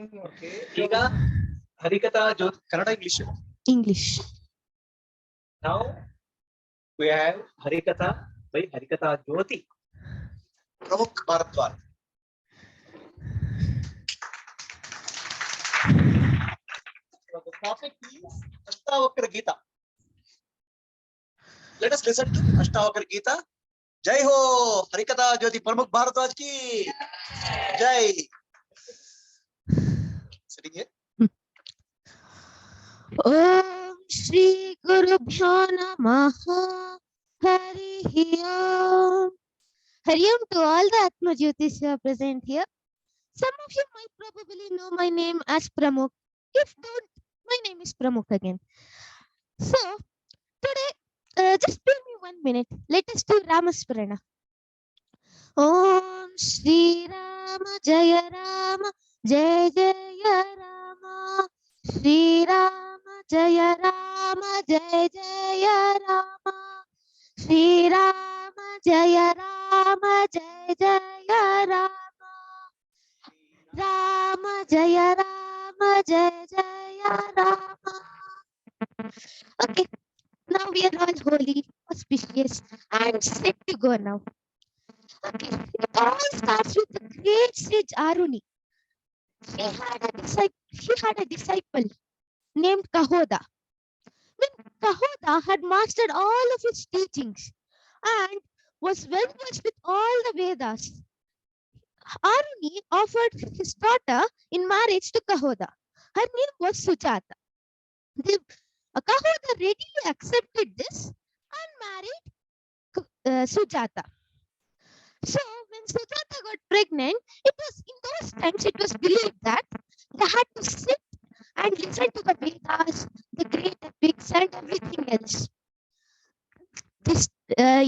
Okay. ಈಗ Harikatha Jyothi Kannada English. English. Now we have Harikatha by Harikatha Jyoti. Pramukh Bharadwaj. So the topic is Ashtavakra Gita. Let us listen to Ashtavakra Gita. Jai ho Harikatha Jyoti Pramukh Bharadwaj ki Jai. Sitting here. Om Shri Gurubhyo Namaha. Hari Om. Hari Om to all the Atma Jyotish who are present here. Some of you might probably know my name as Pramukh. If don't, my name is Pramukh again. So today, just give me 1 minute. Let us do Ramasparana. Om Shri Rama Jaya Rama Jaya Jaya Rama Shri Rama Jaya Rama Jaya Jaya Rama Shri Rama Jaya Rama Jaya Jaya Rama Rama Jaya Rama Jaya Jaya Rama. Okay, now we are all holy, auspicious, and set to go now. Okay, it all starts with the great sage Aruni. He had a disciple named Kahoda. When Kahoda had mastered all of his teachings and was well versed with all the Vedas, Aruni offered his daughter in marriage to Kahoda. Her name was Sujata. Kahoda readily accepted this and married Sujata. So when Sujata got pregnant, in those times it was believed that they had to sit and listen to the Vedas, the great epics, and everything else.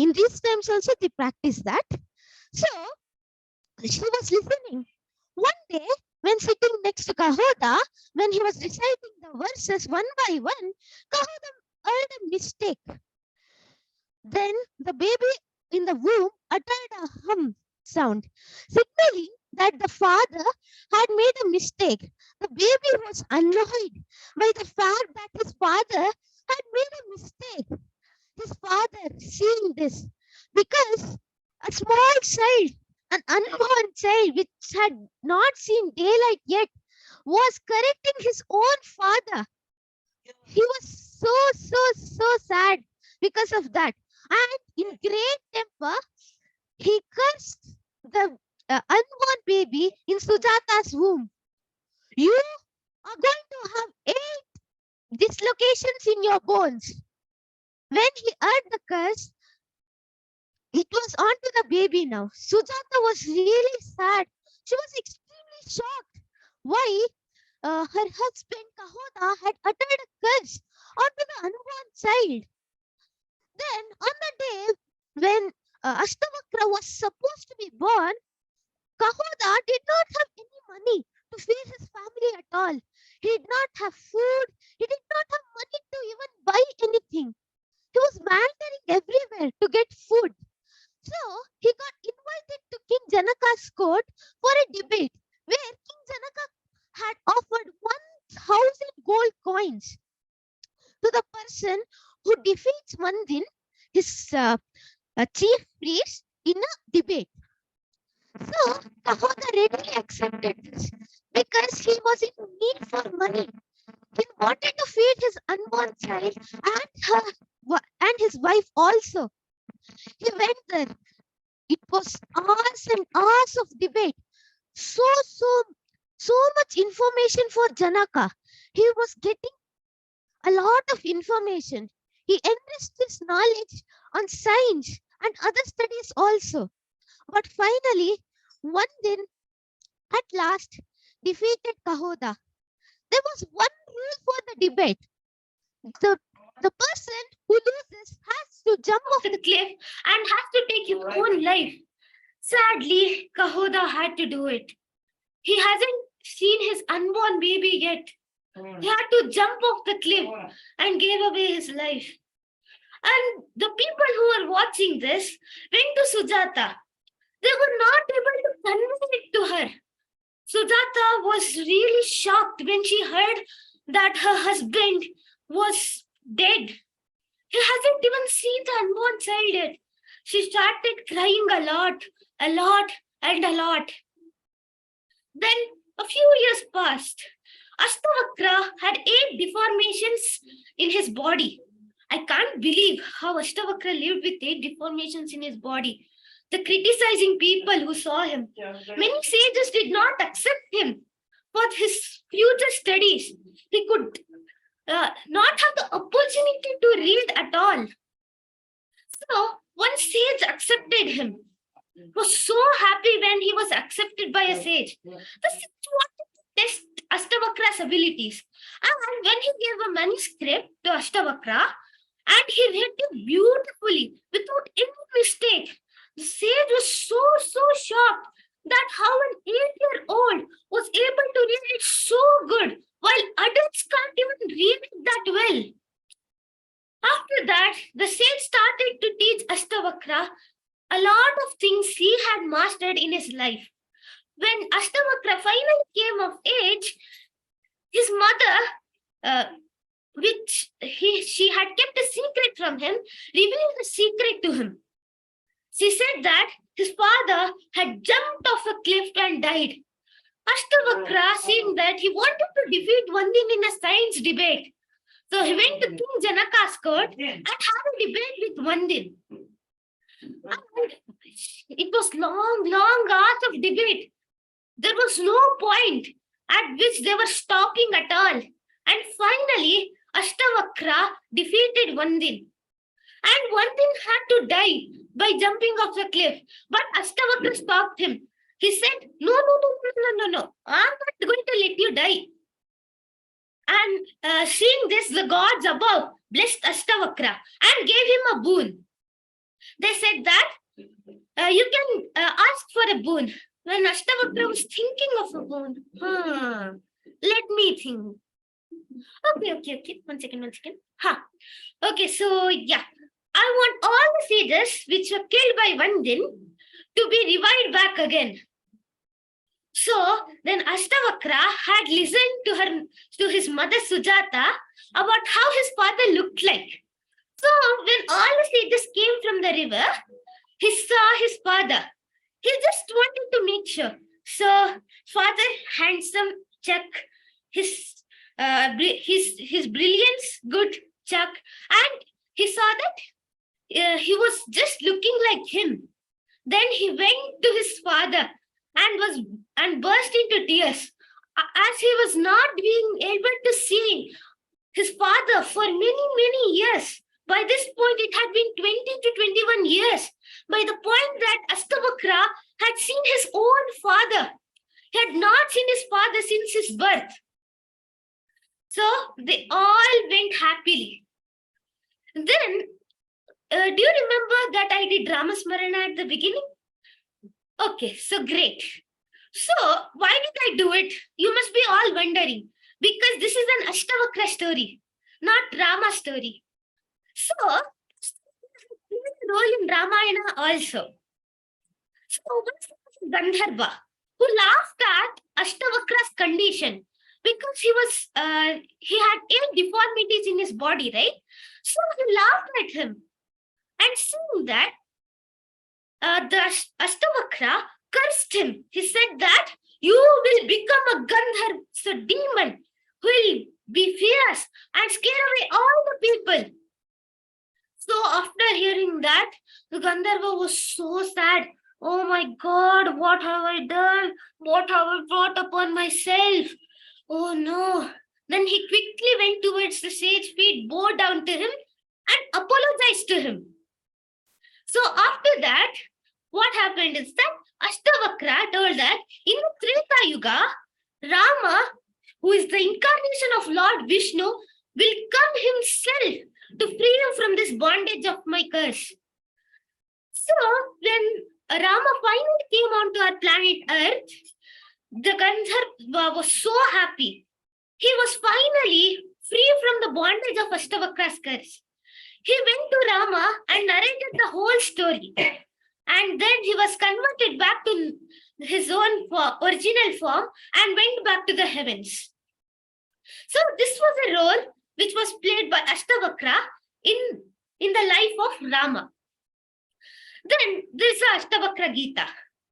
In these times also they practiced that. So she was listening. One day, when sitting next to Kahoda, when he was reciting the verses one by one, Kahoda heard a mistake. Then the baby in the womb uttered a hum sound, signaling that the father had made a mistake. The baby was annoyed by the fact that his father had made a mistake. His father, seeing this, because a small child, an unborn child which had not seen daylight yet, was correcting his own father. He was so sad because of that. And in great temper, he cursed the unborn baby in Sujata's womb. You are going to have 8 dislocations in your bones. When he heard the curse, it was on to the baby now. Sujata was really sad. She was extremely shocked. Why? Her husband Kahoda had uttered a curse onto the unborn child. Then, on the day when Ashtavakra was supposed to be born, Kahoda did not have any money to feed his family at all. He did not have food. He did not have money to even buy anything. He was wandering everywhere to get food. So he got invited to King Janaka's court for a debate where King Janaka had offered 1,000 gold coins to the person who defeats Mandin, his chief priest, in a debate. So Kahoda readily accepted this because he was in need for money. He wanted to feed his unborn child and his wife also. He went there. It was hours and hours of debate. So much information for Janaka. He was getting a lot of information. He enriched his knowledge on science and other studies also. But finally, Mandin at last defeated Kahoda. There was one rule for the debate. The person who loses has to jump off the cliff and has to take his own life. Sadly, Kahoda had to do it. He hasn't seen his unborn baby yet. He had to jump off the cliff and gave away his life. And the people who were watching this went to Sujata. They were not able to convey it to her. Sujata was really shocked when she heard that her husband was dead. He hasn't even seen the unborn child yet. She started crying a lot, and a lot. Then a few years passed. Ashtavakra had 8 deformations in his body. I can't believe how Ashtavakra lived with 8 deformations in his body. The criticizing people who saw him. Many sages did not accept him for his future studies. He could not have the opportunity to read at all. So one sage accepted him. Was so happy when he was accepted by a sage. The sage wanted to test Ashtavakra's abilities. And when he gave a manuscript to Ashtavakra, and he read it beautifully without any mistake, the sage was so shocked that how an 8-year-old was able to read it so good, while adults can't even read it that well. After that, the sage started to teach Ashtavakra a lot of things he had mastered in his life. When Ashtavakra finally came of age, his mother, she had kept a secret from him, revealed the secret to him. She said that his father had jumped off a cliff and died. Ashtavakra, seeing that, he wanted to defeat Vandin in a science debate. So he went to King Janaka's court and had a debate with Vandin. And it was long hours of debate. There was no point at which they were stopping at all. And finally, Ashtavakra defeated Vandin. And Vandin had to die by jumping off the cliff. But Ashtavakra stopped him. He said, no. I'm not going to let you die. And seeing this, the gods above blessed Ashtavakra and gave him a boon. They said that you can ask for a boon. When Ashtavakra was thinking of a boon, let me think. Okay. One second. Okay, so yeah. I want all the sages which were killed by Vandin to be revived back again. So then Ashtavakra had listened to his mother Sujata about how his father looked like. So when all the sages came from the river, he saw his father. He just wanted to make sure. So father handsome, check. His brilliance, good, check. And he saw that he was just looking like him. Then he went to his father and burst into tears, as he was not being able to see his father for many years. By this point, it had been 20 to 21 years. By the point that Ashtavakra had seen his own father, he had not seen his father since his birth. So they all went happily. Then, do you remember that I did Ramasmarana at the beginning? Okay, so great. So why did I do it? You must be all wondering. Because this is an Ashtavakra story, not Rama story. So, role in Ramayana also. So, Gandharva, who laughed at Ashtavakra's condition because he had 8 deformities in his body, right? So he laughed at him, and seeing that, the Ashtavakra cursed him. He said that you will become a Gandharva, so demon, who will be fierce and scare away all the people. So after hearing that, the Gandharva was so sad. Oh my God, what have I done? What have I brought upon myself? Oh no. Then he quickly went towards the sage feet, bowed down to him and apologized to him. So after that, what happened is that Ashtavakra told that in the Treta Yuga, Rama, who is the incarnation of Lord Vishnu, will come himself to free you from this bondage of my curse. So when Rama finally came onto our planet Earth, the Gandharva was so happy. He was finally free from the bondage of Ashtavakra's curse. He went to Rama and narrated the whole story. And then he was converted back to his own original form and went back to the heavens. So this was a role which was played by Ashtavakra in the life of Rama. Then there's the Ashtavakra Gita.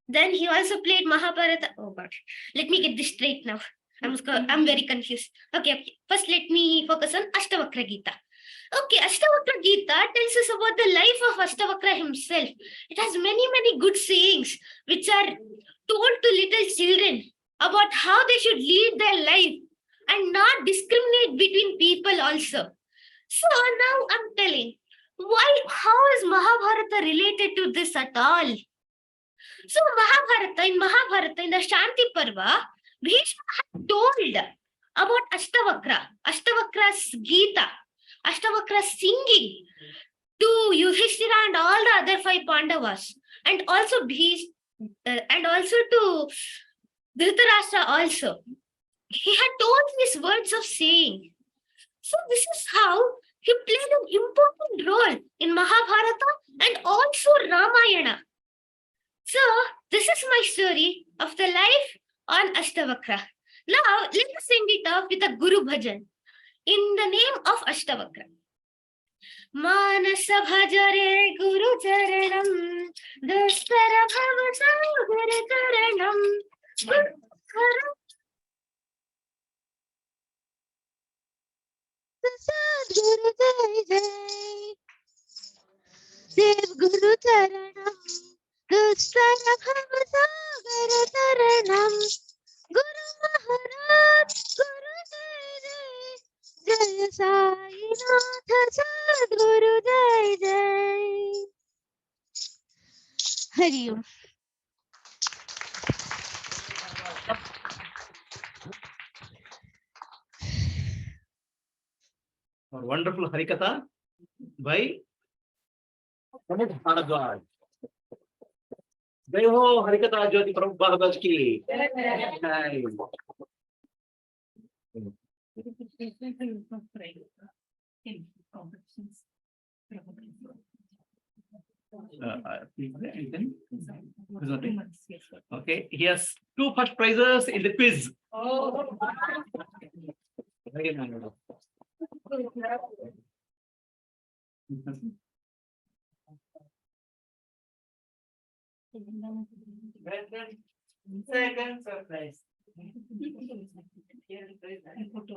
Then he also played Mahabharata. Oh God, let me get this straight now. I'm very confused. Okay. First, let me focus on Ashtavakra Gita. Okay, Ashtavakra Gita tells us about the life of Ashtavakra himself. It has many good sayings which are told to little children about how they should lead their life and not discriminate between people also. So now I'm telling, how is Mahabharata related to this at all? So in Mahabharata, in the Shanti Parva, Bhishma had told about Ashtavakra's Gita, Ashtavakra's singing to Yudhishthira and all the other 5 Pandavas, and also to Dhritarashtra also. He had told these words of saying. So this is how he played an important role in Mahabharata and also Ramayana. So this is my story of the life on Ashtavakra. Now let us sing it off with a Guru Bhajan in the name of Ashtavakra. Manasa bhajare Guru Charanam Dustara Bhavasagar Karanam Sadguru Jai Jai Dev Guru Charanam Dustara Bhavasagar Taranam Guru Maharaj Guru Jai Jai Jaya Sai Nath Sadguru Jai Jai Hari Om. Wonderful Harikatha by Pramukh Bharadwaj. Jai ho Harikatha Jyoti Pramukh Bharadwaj ki. Jai. Okay, he has 2 first prizes in the quiz. Very nice. Second surprise.